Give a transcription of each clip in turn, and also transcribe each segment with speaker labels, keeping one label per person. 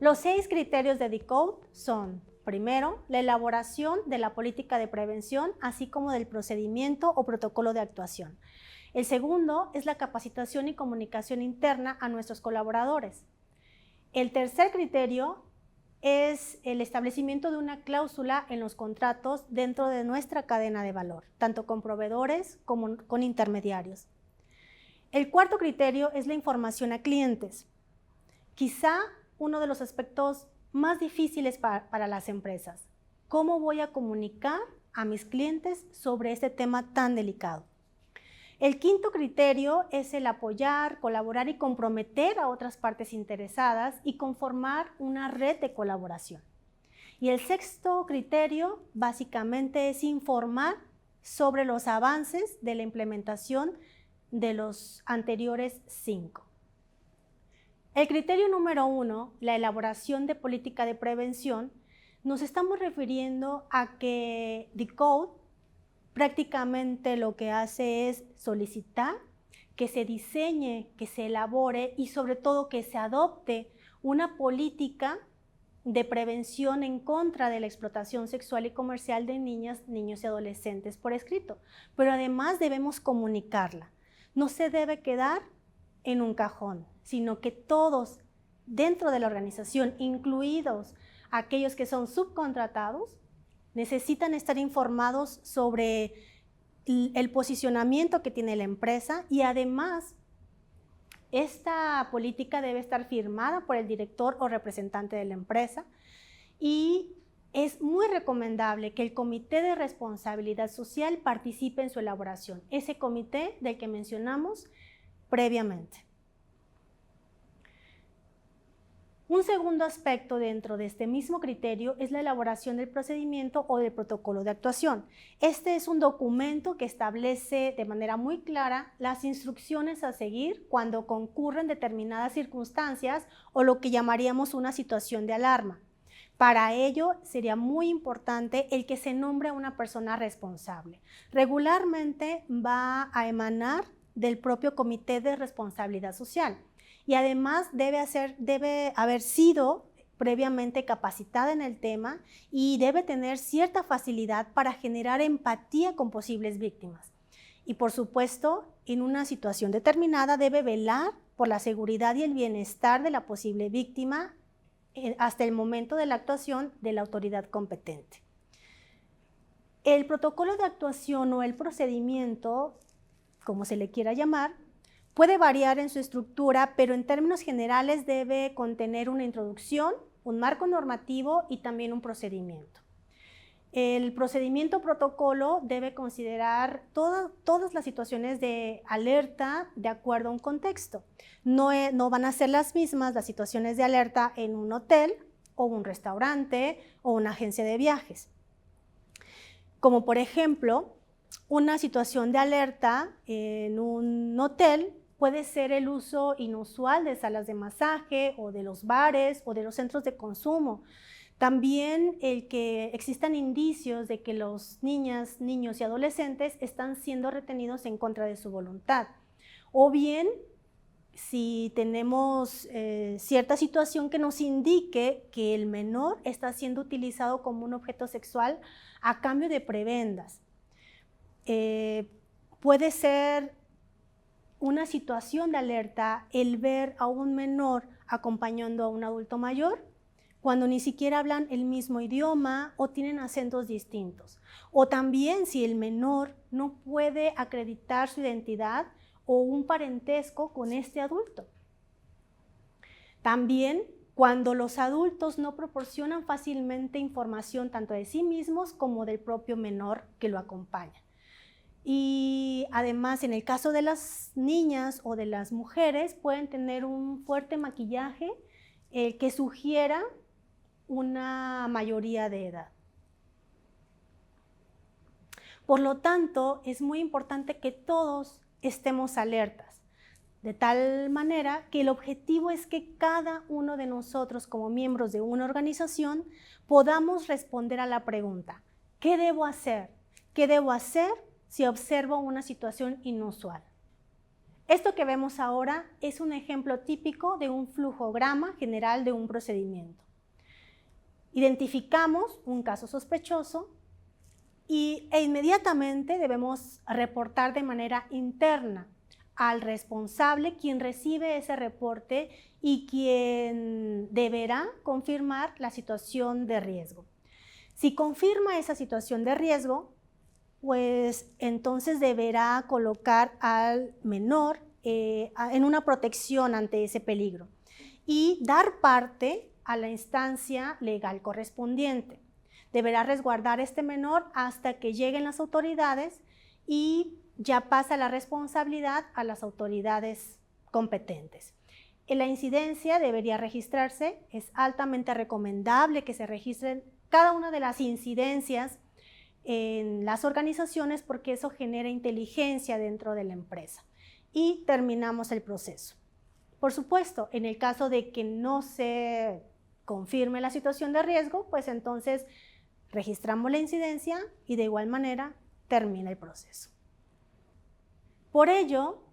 Speaker 1: Los 6 criterios de Decode son, primero, la elaboración de la política de prevención, así como del procedimiento o protocolo de actuación. El segundo es la capacitación y comunicación interna a nuestros colaboradores. El tercer criterio es el establecimiento de una cláusula en los contratos dentro de nuestra cadena de valor, tanto con proveedores como con intermediarios. El cuarto criterio es la información a clientes. Quizá uno de los aspectos más difíciles para las empresas. ¿Cómo voy a comunicar a mis clientes sobre este tema tan delicado? El quinto criterio es el apoyar, colaborar y comprometer a otras partes interesadas y conformar una red de colaboración. Y el sexto criterio básicamente es informar sobre los avances de la implementación de los anteriores 5. El criterio número 1, la elaboración de política de prevención, nos estamos refiriendo a que Decode prácticamente lo que hace es solicitar que se diseñe, que se elabore y sobre todo que se adopte una política de prevención en contra de la explotación sexual y comercial de niñas, niños y adolescentes por escrito. Pero además debemos comunicarla. No se debe quedar en un cajón, sino que todos dentro de la organización, incluidos aquellos que son subcontratados, necesitan estar informados sobre el posicionamiento que tiene la empresa y además esta política debe estar firmada por el director o representante de la empresa y es muy recomendable que el Comité de Responsabilidad Social participe en su elaboración, ese comité del que mencionamos previamente. Un segundo aspecto dentro de este mismo criterio es la elaboración del procedimiento o del protocolo de actuación. Este es un documento que establece de manera muy clara las instrucciones a seguir cuando concurren determinadas circunstancias o lo que llamaríamos una situación de alarma. Para ello sería muy importante el que se nombre a una persona responsable. Regularmente va a emanar del propio Comité de Responsabilidad Social. Y además debe haber sido previamente capacitada en el tema y debe tener cierta facilidad para generar empatía con posibles víctimas. Y por supuesto, en una situación determinada debe velar por la seguridad y el bienestar de la posible víctima hasta el momento de la actuación de la autoridad competente. El protocolo de actuación o el procedimiento, como se le quiera llamar, puede variar en su estructura, pero en términos generales debe contener una introducción, un marco normativo y también un procedimiento. El procedimiento protocolo debe considerar todas las situaciones de alerta de acuerdo a un contexto. No van a ser las mismas las situaciones de alerta en un hotel o un restaurante o una agencia de viajes. Como por ejemplo, una situación de alerta en un hotel puede ser el uso inusual de salas de masaje o de los bares o de los centros de consumo. También el que existan indicios de que los niños y adolescentes están siendo retenidos en contra de su voluntad. O bien, si tenemos cierta situación que nos indique que el menor está siendo utilizado como un objeto sexual a cambio de prebendas. Puede ser una situación de alerta el ver a un menor acompañando a un adulto mayor cuando ni siquiera hablan el mismo idioma o tienen acentos distintos. O también si el menor no puede acreditar su identidad o un parentesco con este adulto. También cuando los adultos no proporcionan fácilmente información tanto de sí mismos como del propio menor que lo acompaña. Y además, en el caso de las niñas o de las mujeres, pueden tener un fuerte maquillaje que sugiera una mayoría de edad. Por lo tanto, es muy importante que todos estemos alertas, de tal manera que el objetivo es que cada uno de nosotros, como miembros de una organización, podamos responder a la pregunta: ¿qué debo hacer? ¿Qué debo hacer si observo una situación inusual? Esto que vemos ahora es un ejemplo típico de un flujograma general de un procedimiento. Identificamos un caso sospechoso e inmediatamente debemos reportar de manera interna al responsable, quien recibe ese reporte y quien deberá confirmar la situación de riesgo. Si confirma esa situación de riesgo, pues entonces deberá colocar al menor en una protección ante ese peligro y dar parte a la instancia legal correspondiente. Deberá resguardar a este menor hasta que lleguen las autoridades y ya pasa la responsabilidad a las autoridades competentes. La incidencia debería registrarse, es altamente recomendable que se registren cada una de las incidencias en las organizaciones porque eso genera inteligencia dentro de la empresa y terminamos el proceso. Por supuesto, en el caso de que no se confirme la situación de riesgo, pues entonces registramos la incidencia y de igual manera termina el proceso. Por ello,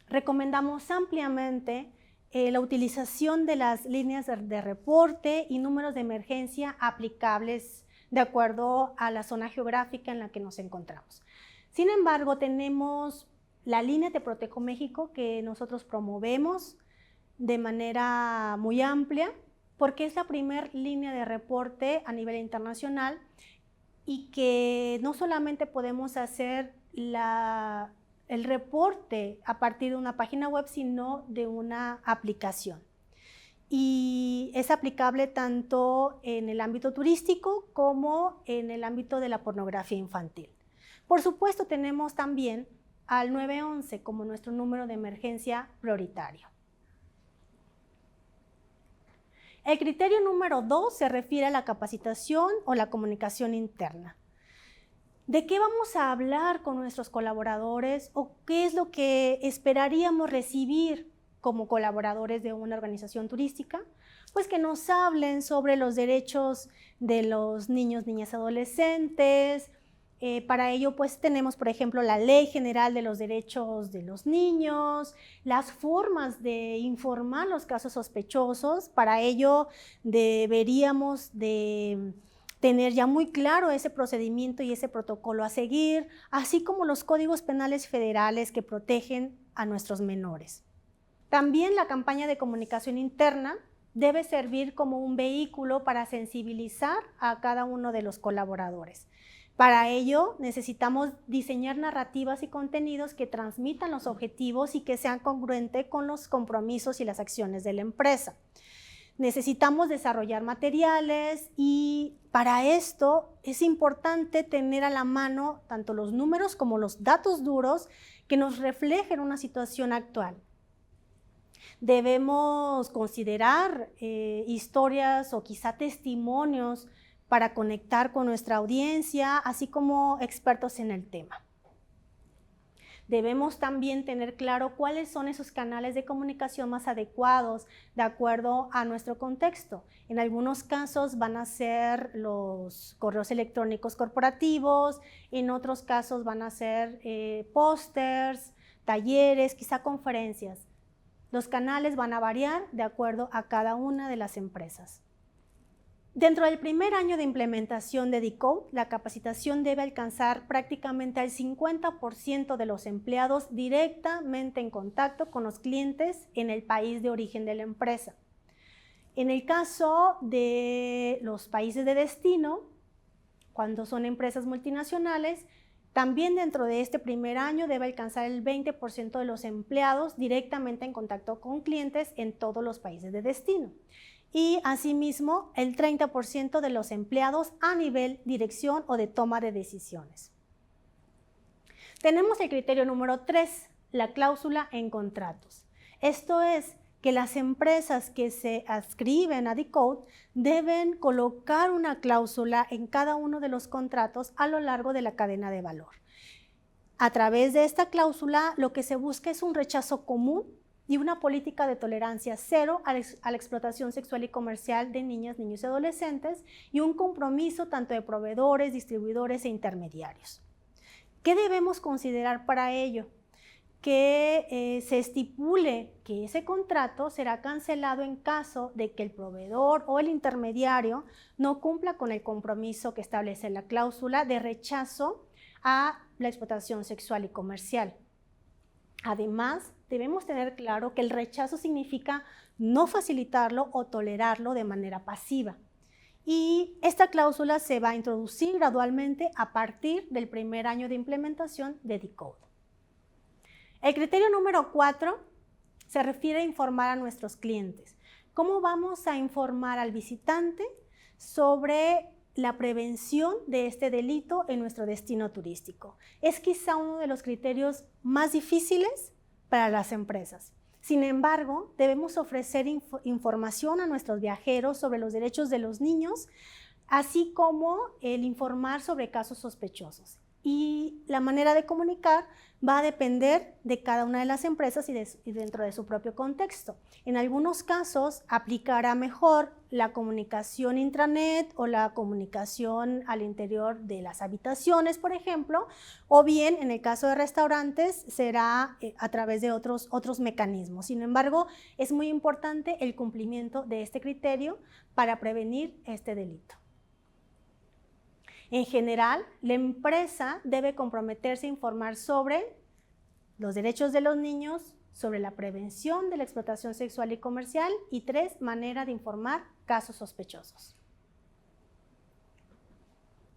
Speaker 1: recomendamos ampliamente la utilización de las líneas de reporte y números de emergencia aplicables de acuerdo a la zona geográfica en la que nos encontramos. Sin embargo, tenemos la línea Te Protejo México que nosotros promovemos de manera muy amplia porque es la primera línea de reporte a nivel internacional y que no solamente podemos hacer el reporte a partir de una página web, sino de una aplicación. Y es aplicable tanto en el ámbito turístico como en el ámbito de la pornografía infantil. Por supuesto, tenemos también al 911 como nuestro número de emergencia prioritario. El criterio número 2 se refiere a la capacitación o la comunicación interna. ¿De qué vamos a hablar con nuestros colaboradores o qué es lo que esperaríamos recibir como colaboradores de una organización turística? Pues que nos hablen sobre los derechos de los niños, niñas, adolescentes. Para ello, pues tenemos, por ejemplo, la Ley General de los Derechos de los Niños, las formas de informar los casos sospechosos. Para ello, deberíamos de tener ya muy claro ese procedimiento y ese protocolo a seguir, así como los códigos penales federales que protegen a nuestros menores. También la campaña de comunicación interna debe servir como un vehículo para sensibilizar a cada uno de los colaboradores. Para ello necesitamos diseñar narrativas y contenidos que transmitan los objetivos y que sean congruentes con los compromisos y las acciones de la empresa. Necesitamos desarrollar materiales y para esto es importante tener a la mano tanto los números como los datos duros que nos reflejen una situación actual. Debemos considerar historias o quizá testimonios para conectar con nuestra audiencia, así como expertos en el tema. Debemos también tener claro cuáles son esos canales de comunicación más adecuados de acuerdo a nuestro contexto. En algunos casos van a ser los correos electrónicos corporativos, en otros casos van a ser pósters, talleres, quizá conferencias. Los canales van a variar de acuerdo a cada una de las empresas. Dentro del primer año de implementación de Decode, la capacitación debe alcanzar prácticamente al 50% de los empleados directamente en contacto con los clientes en el país de origen de la empresa. En el caso de los países de destino, cuando son empresas multinacionales, también dentro de este primer año debe alcanzar el 20% de los empleados directamente en contacto con clientes en todos los países de destino. Y asimismo el 30% de los empleados a nivel dirección o de toma de decisiones. Tenemos el criterio número 3, la cláusula en contratos. Esto es que las empresas que se adscriben a Decode deben colocar una cláusula en cada uno de los contratos a lo largo de la cadena de valor. A través de esta cláusula lo que se busca es un rechazo común y una política de tolerancia cero a la explotación sexual y comercial de niñas, niños y adolescentes y un compromiso tanto de proveedores, distribuidores e intermediarios. ¿Qué debemos considerar para ello? que se estipule que ese contrato será cancelado en caso de que el proveedor o el intermediario no cumpla con el compromiso que establece la cláusula de rechazo a la explotación sexual y comercial. Además, debemos tener claro que el rechazo significa no facilitarlo o tolerarlo de manera pasiva. Y esta cláusula se va a introducir gradualmente a partir del primer año de implementación de Decode. El criterio número 4 se refiere a informar a nuestros clientes. ¿Cómo vamos a informar al visitante sobre la prevención de este delito en nuestro destino turístico? Es quizá uno de los criterios más difíciles para las empresas. Sin embargo, debemos ofrecer información a nuestros viajeros sobre los derechos de los niños, así como el informar sobre casos sospechosos. Y la manera de comunicar va a depender de cada una de las empresas y dentro de su propio contexto. En algunos casos aplicará mejor la comunicación intranet o la comunicación al interior de las habitaciones, por ejemplo, o bien en el caso de restaurantes será a través de otros mecanismos. Sin embargo, es muy importante el cumplimiento de este criterio para prevenir este delito. En general, la empresa debe comprometerse a informar sobre los derechos de los niños, sobre la prevención de la explotación sexual y comercial y 3, manera de informar casos sospechosos.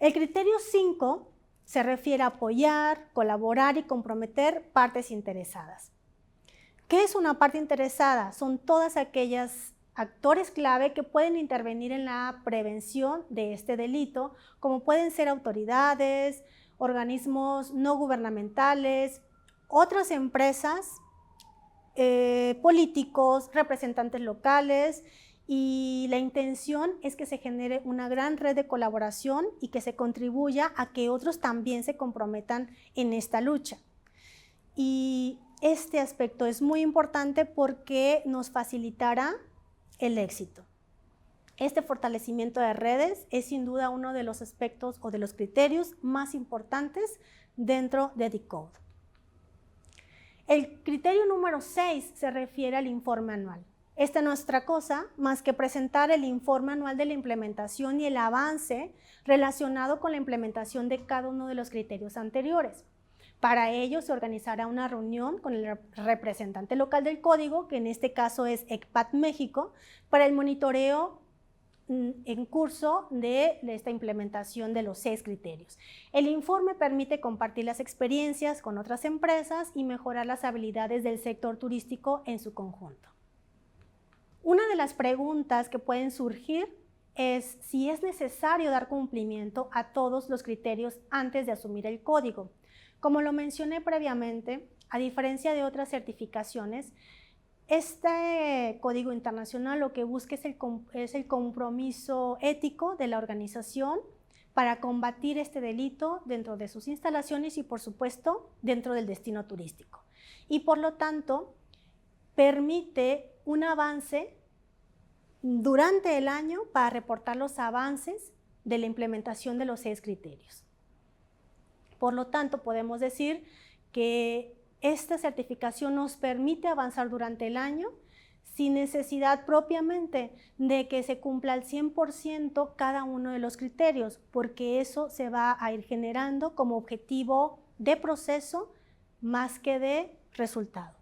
Speaker 1: El criterio 5 se refiere a apoyar, colaborar y comprometer partes interesadas. ¿Qué es una parte interesada? Son todas aquellas actores clave que pueden intervenir en la prevención de este delito, como pueden ser autoridades, organismos no gubernamentales, otras empresas, políticos, representantes locales, y la intención es que se genere una gran red de colaboración y que se contribuya a que otros también se comprometan en esta lucha. Y este aspecto es muy importante porque nos facilitará el éxito. Este fortalecimiento de redes es sin duda uno de los aspectos o de los criterios más importantes dentro de Decode. El criterio número 6 se refiere al informe anual. Esta no es otra cosa más que presentar el informe anual de la implementación y el avance relacionado con la implementación de cada uno de los criterios anteriores. Para ello se organizará una reunión con el representante local del código, que en este caso es ECPAT México, para el monitoreo en curso de esta implementación de los 6 criterios. El informe permite compartir las experiencias con otras empresas y mejorar las habilidades del sector turístico en su conjunto. Una de las preguntas que pueden surgir es si es necesario dar cumplimiento a todos los criterios antes de asumir el código. Como lo mencioné previamente, a diferencia de otras certificaciones, este código internacional lo que busca es el compromiso ético de la organización para combatir este delito dentro de sus instalaciones y, por supuesto, dentro del destino turístico. Y, por lo tanto, permite un avance durante el año para reportar los avances de la implementación de los 6 criterios. Por lo tanto, podemos decir que esta certificación nos permite avanzar durante el año sin necesidad propiamente de que se cumpla al 100% cada uno de los criterios, porque eso se va a ir generando como objetivo de proceso más que de resultado.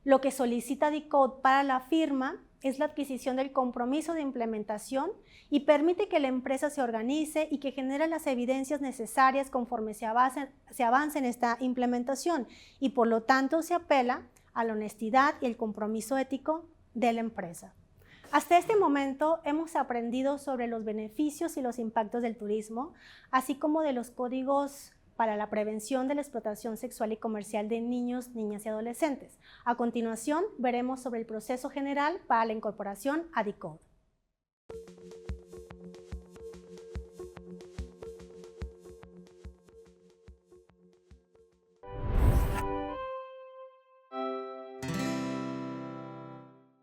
Speaker 1: Lo que solicita Decode para la firma es la adquisición del compromiso de implementación y permite que la empresa se organice y que genere las evidencias necesarias conforme se avance en esta implementación, y por lo tanto se apela a la honestidad y el compromiso ético de la empresa. Hasta este momento hemos aprendido sobre los beneficios y los impactos del turismo, así como de los códigos para la prevención de la explotación sexual y comercial de niños, niñas y adolescentes. A continuación, veremos sobre el proceso general para la incorporación a Decode.